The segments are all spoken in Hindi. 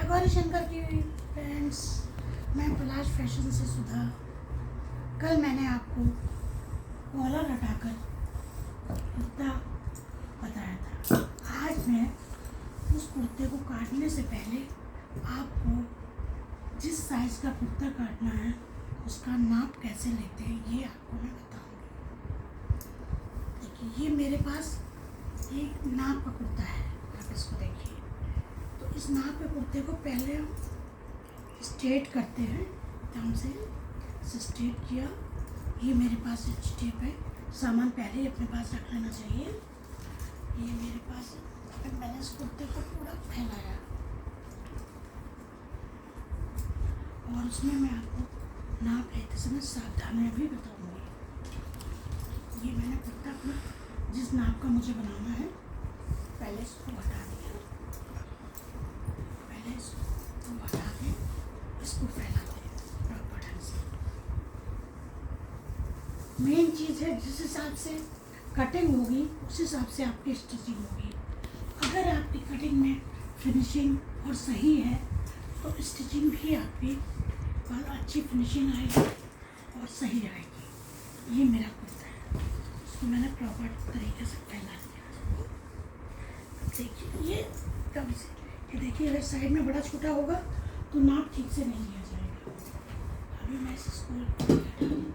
गौरी शंकर की फ्रेंड्स, मैं पलाश फैशन से सुधा। कल मैंने आपको कॉलर हटाकर कुर्ता बताया था। आज मैं उस कुर्ते को काटने से पहले आपको जिस साइज़ का कुर्ता काटना है उसका नाप कैसे लेते हैं ये आपको मैं बताऊंगी। देखिए, ये मेरे पास एक नाप का कुर्ता है, आप इसको देखिए। तो इस नाप के कुर्ते को पहले हम स्ट्रेट करते हैं, एकदम से स्ट्रेट किया। ये मेरे पास स्टेप है, सामान पहले ही अपने पास रख लेना चाहिए। ये मेरे पास मैंने इस कुर्ते को पूरा फैलाया और उसमें मैं आपको नाप लेते समय सावधानियाँ भी बताऊंगी। ये मैंने कुर्ता अपना जिस नाप का मुझे बनाना है पहले इसको हटा दिया, पहले इसको हटा के इसको फैलाते हैं प्रॉपर ढंग से। मेन चीज़ है जिस हिसाब से कटिंग होगी उस हिसाब से आपकी स्टिचिंग होगी। अगर आपकी कटिंग में फिनिशिंग और सही है तो स्टिचिंग भी आपकी बहुत अच्छी फिनिशिंग आएगी और सही आएगी। ये मेरा कुर्ता है, इसको मैंने प्रॉपर तरीके से फैला दिया। देखिए ये कम से ये देखिए, अगर साइड में बड़ा छोटा होगा तो नाप ठीक से नहीं लिया जाएगा। अभी मैं इस स्कूल को भी हटा देती हूँ,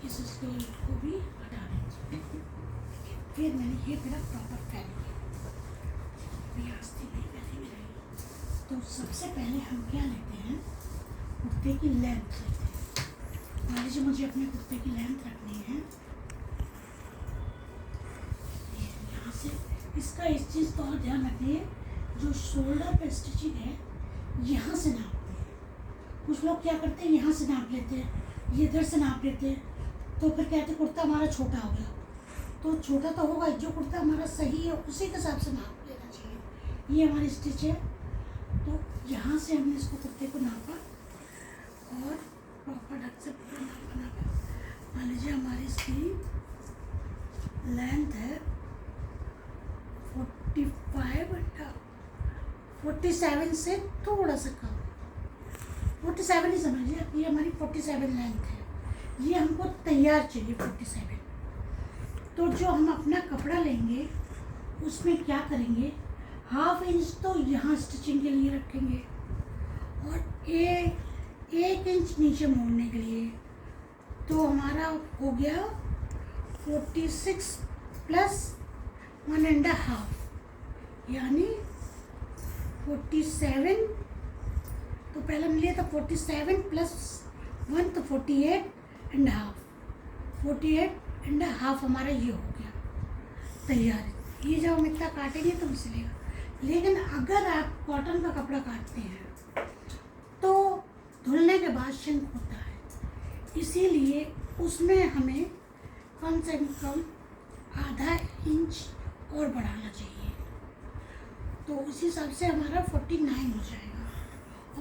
इस स्कूल को भी हटा देती हूँ। फिर मैंने ये मेरा प्रॉपर फैल गया, आस्ती नहीं फैली मेरी। तो सबसे पहले हम क्या लेते हैं, कुर्ते की लेंथ लेते हैं। मान लीजिए मुझे अपने कुर्ते की लेंथ रखनी है यहाँ से। इसका इस चीज़ का और ध्यान रखिए, जो शोल्डर पे स्टिचिंग है यहाँ से नापते हैं। कुछ लोग क्या करते हैं, यहाँ से नाप लेते हैं, ये इधर से नाप लेते हैं, तो फिर कहते हैं कुर्ता हमारा छोटा हो गया। तो छोटा तो होगा, जो कुर्ता हमारा सही है उसी के हिसाब से नाप लेना चाहिए। ये हमारी स्टिच है, तो यहाँ से हमने इसको कुर्ते को नापा और प्रॉपर ढंग से पूरा नापा। मान लीजिए हमारी इसकी लेंथ है 47 से थोड़ा सा कम, 47 ही समझिए। ये हमारी 47 लेंथ है, ये हमको तैयार चाहिए 47। तो जो हम अपना कपड़ा लेंगे उसमें क्या करेंगे, ½ इंच तो यहाँ स्टिचिंग के लिए रखेंगे और 1 इंच नीचे मोड़ने के लिए। तो हमारा हो गया 46 प्लस 1.5 यानी 47। तो पहले हम लिए था 47 प्लस 1 तो 48.5, 48.5 हमारा ये हो गया तैयार। ये जब हम इतना काटेंगे तो चलेगा। लेकिन अगर आप कॉटन का कपड़ा काटते हैं तो धुलने के बाद श्रिंक होता है, इसीलिए उसमें हमें कम से कम ½ इंच और बढ़ाना चाहिए। तो उस हिसाब से हमारा 49 हो जाएगा।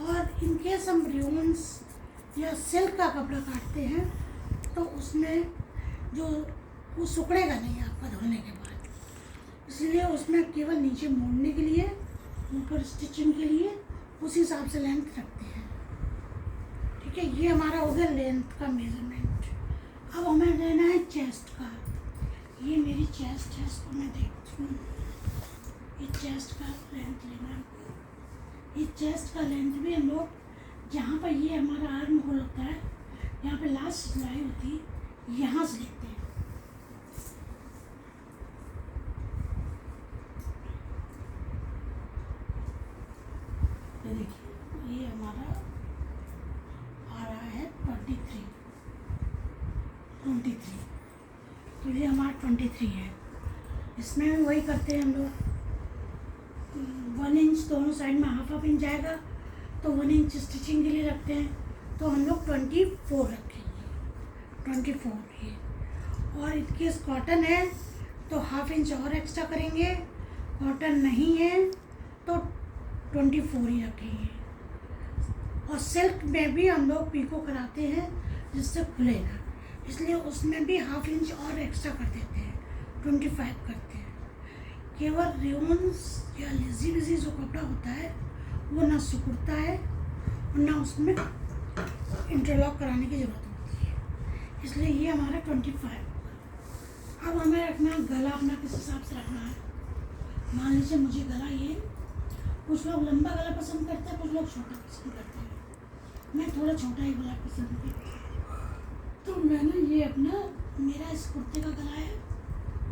और इनकेस हम रियोन्स या सिल्क का कपड़ा काटते हैं तो उसमें जो वो सिकुड़ेगा नहीं आपका धोने के बाद, इसलिए उसमें केवल नीचे मोड़ने के लिए, ऊपर स्टिचिंग के लिए उस हिसाब से लेंथ रखते हैं। ठीक है, ये हमारा हो गया लेंथ का मेजरमेंट। अब हमें लेना है चेस्ट का। ये मेरी चेस्ट है, इसको मैं देखती हूँ। ये चेस्ट का लेंथ लेना है। ये चेस्ट का लेंथ भी हम लोग जहाँ पर ये हमारा आर्म होल होता है, यहाँ पे लास्ट सिलाई होती है, यहाँ से लेते हैं। ये देखिए, ये हमारा आ रहा है 23। तो ये हमारा 23 है। इसमें भी वही करते हैं हम लोग, 1 इंच दोनों साइड में ½ इंच जाएगा तो 1 इंच स्टिचिंग के लिए रखते हैं। तो हम लोग 24 रखेंगे, 24 ये। और इनकेस कॉटन है तो ½ इंच और एक्स्ट्रा करेंगे, कॉटन नहीं है तो 24 ही रखेंगे। और सिल्क में भी हम लोग पीको कराते हैं जिससे खुले ना, इसलिए उसमें भी ½ इंच और एक्स्ट्रा कर देते हैं, 25 करते हैं। केवल रियोन्स या लेजी बिजी जो कपड़ा होता है वो ना सिकुड़ता है और ना उसमें इंटरलॉक कराने की ज़रूरत होती है। इसलिए ये हमारा 25। अब हमें रखना गला अपना किस हिसाब से रखना है। मान लीजिए मुझे गला ये, कुछ लोग लंबा गला पसंद करते हैं, कुछ लोग छोटा पसंद करते हैं। मैं थोड़ा छोटा ही गला पसंद करती हूँ। तो मैंने ये अपना, मेरा इस कुर्ते का गला है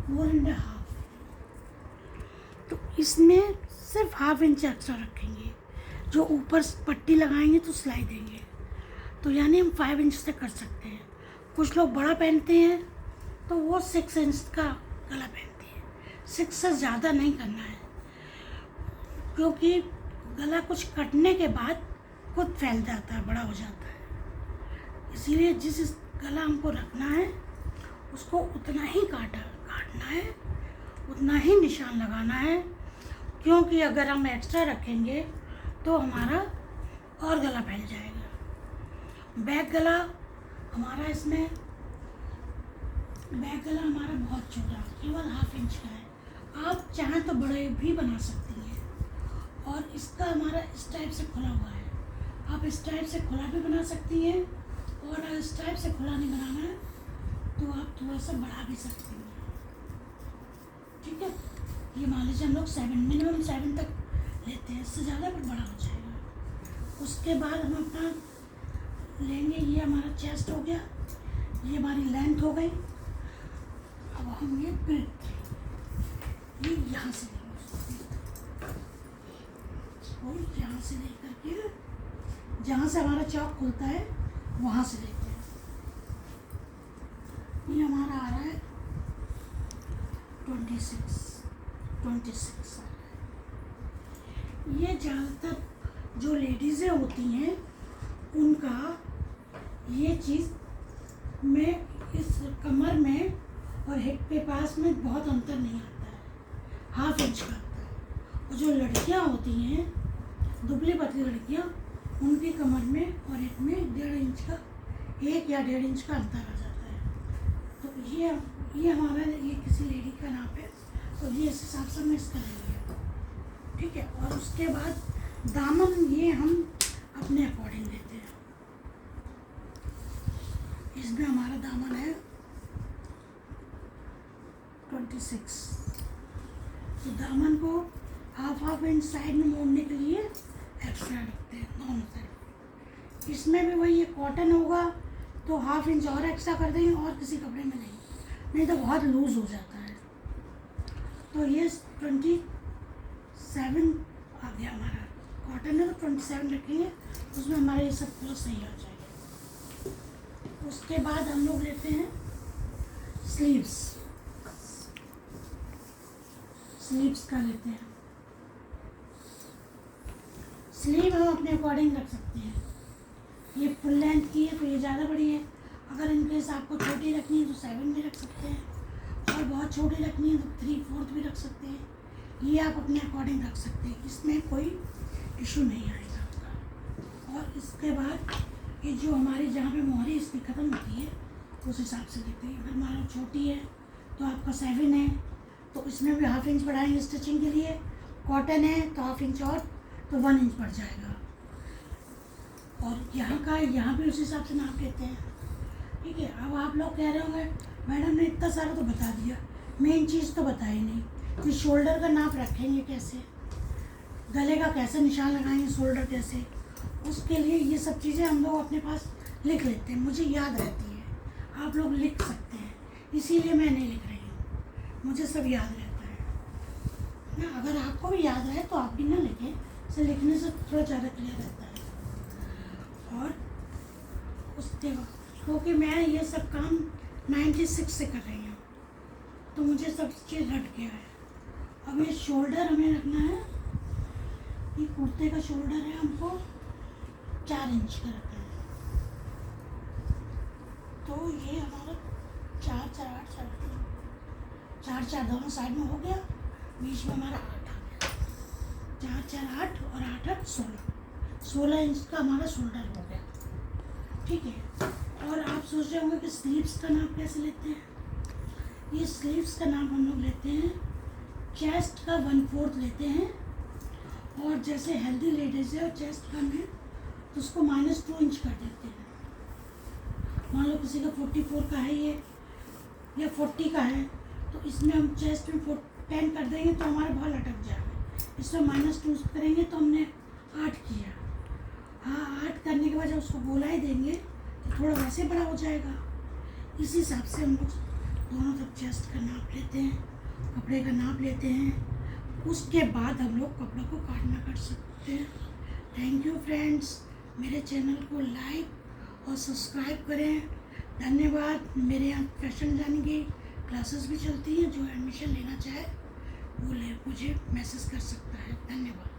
4.5। तो इसमें सिर्फ 1/2 इंच एक्स्ट्रा रखेंगे। जो ऊपर पट्टी लगाएंगे तो सिलाई देंगे, तो यानी हम 5 इंच से कर सकते हैं। कुछ लोग बड़ा पहनते हैं तो वो 6 इंच का गला पहनते हैं। 6 से ज़्यादा नहीं करना है, क्योंकि गला कुछ कटने के बाद खुद फैल जाता है, बड़ा हो जाता है। इसीलिए जिस गला हमको रखना है उसको उतना ही काटना है, उतना ही निशान लगाना है। क्योंकि अगर हम एक्स्ट्रा रखेंगे तो हमारा और गला फैल जाएगा। बैक गला हमारा बहुत छोटा, केवल 1/2 इंच का है। आप चाहें तो बड़े भी बना सकती हैं। और इसका हमारा इस टाइप से खुला हुआ है, आप इस टाइप से खुला भी बना सकती हैं, और अगर इस टाइप से खुला नहीं बनाना है तो आप थोड़ा सा बढ़ा भी सकती हैं। ठीक है, ये मान लीजिए हम लोग मिनिमम 7 तक लेते हैं, इससे ज़्यादा भी बड़ा हो जाएगा। उसके बाद हम अपना लेंगे, ये हमारा चेस्ट हो गया, ये हमारी लेंथ हो गई। अब हम ये ब्रेथ, ये यहाँ से और यहाँ से लेकर के जहाँ से हमारा चौक खुलता है वहाँ से लेते हैं। ये हमारा आ रहा है 26 आ रहा है। ये ज़्यादातर जो लेडीज़ें होती हैं उनका ये चीज़ में इस कमर में और हिप के पास में बहुत अंतर नहीं आता है, 1/2 इंच का आता है। और जो लड़कियां होती हैं, दुबली पतली लड़कियां, उनकी कमर में और हिप में 1.5 इंच का, 1 या 1.5 इंच का अंतर आ जाता है। तो ये हमारा, ये किसी लेडी का नाप है, तो ये इस हिसाब से हम इसका लेंगे। ठीक है, और उसके बाद दामन ये हम अपने अकॉर्डिंग लेते हैं। इसमें हमारा दामन है 26। तो दामन को 1/2 इंच साइड में मोड़ने के लिए एक्स्ट्रा रखते हैं दोनों साइड। इसमें भी वही, ये कॉटन होगा तो 1/2 इंच और एक्स्ट्रा कर देंगे, और किसी कपड़े में नहीं तो बहुत लूज़ हो जाता है। तो ये 27 आ गया हमारा, कॉटन है तो 27 रखेंगे, उसमें हमारा ये सब पूरा सही हो जाएगा। उसके बाद हम लोग लेते हैं स्लीव्स का लेते हैं। स्लीव हम अपने अकॉर्डिंग रख सकते हैं। ये फुल लेंथ की है तो ये ज़्यादा बड़ी है। अगर इनकेस आपको छोटी रखनी है तो 7 भी रख सकते हैं, और बहुत छोटी रखनी है तो 3/4 भी रख सकते हैं। ये आप अपने अकॉर्डिंग रख सकते हैं, इसमें कोई इशू नहीं आएगा आपका। और इसके बाद ये जो हमारी जहाँ पे मोहरी इसकी ख़त्म होती है उस हिसाब से लेते हैं। अगर हमारा छोटी है तो आपका 7 है, तो इसमें भी 1/2 इंच बढ़ाएंगे स्टिचिंग के लिए। कॉटन है तो 1/2 इंच और, तो 1 इंच बढ़ जाएगा। और यहाँ भी उस हिसाब से नाप लेते हैं। ठीक है, अब आप लोग कह रहे होंगे मैडम ने इतना सारा तो बता दिया, मेन चीज़ तो बताई नहीं कि शोल्डर का नाप रखेंगे कैसे, गले का कैसे निशान लगाएंगे, शोल्डर कैसे। उसके लिए ये सब चीज़ें हम लोग अपने पास लिख लेते हैं, मुझे याद रहती है। आप लोग लिख सकते हैं, इसीलिए मैं नहीं लिख रही हूँ, मुझे सब याद रहता है ना। अगर आपको भी याद रहे तो आप भी ना लिखें, इसे लिखने से थोड़ा ज़्यादा क्लियर रहता है। और उसके बाद क्योंकि मैं ये सब काम 96 से कर रही हूँ, तो मुझे सब चीज़ हट गया है। अब ये शोल्डर हमें रखना है, ये कुर्ते का शोल्डर है, हमको 4 इंच का रखना है। तो ये हमारा 4 दोनों साइड में हो गया, बीच में हमारा 8 आ गया। 4 4 8 और 8 8 16 इंच का हमारा शोल्डर हो गया। ठीक है, और आप सोच रहे होंगे कि स्लीव्स का नाप कैसे लेते हैं। ये स्लीव्स का नाप हम लोग लेते हैं, चेस्ट का 1/4 लेते हैं, और जैसे हेल्दी लेडीज है और चेस्ट कम है तो उसको -2 इंच कर देते हैं। मान लो किसी का 44 का है ये या 40 का है, तो इसमें हम चेस्ट में 10 कर देंगे तो हमारा बाल अटक जाएगा। इसमें -2 करेंगे तो हमने 8 किया। हाँ, 8 करने के बाद जब उसको गोलाई देंगे तो थोड़ा वैसे बड़ा हो जाएगा। इस हिसाब से हम लोग दोनों तरफ चेस्ट का नाप लेते हैं, कपड़े का नाप लेते हैं, उसके बाद हम लोग कपड़ों को काटना कर सकते हैं। थैंक यू फ्रेंड्स, मेरे चैनल को लाइक और सब्सक्राइब करें। धन्यवाद। मेरे यहाँ फैशन डिजाइनिंग की क्लासेस भी चलती हैं, जो एडमिशन लेना चाहे वो मुझे मैसेज कर सकता है। धन्यवाद।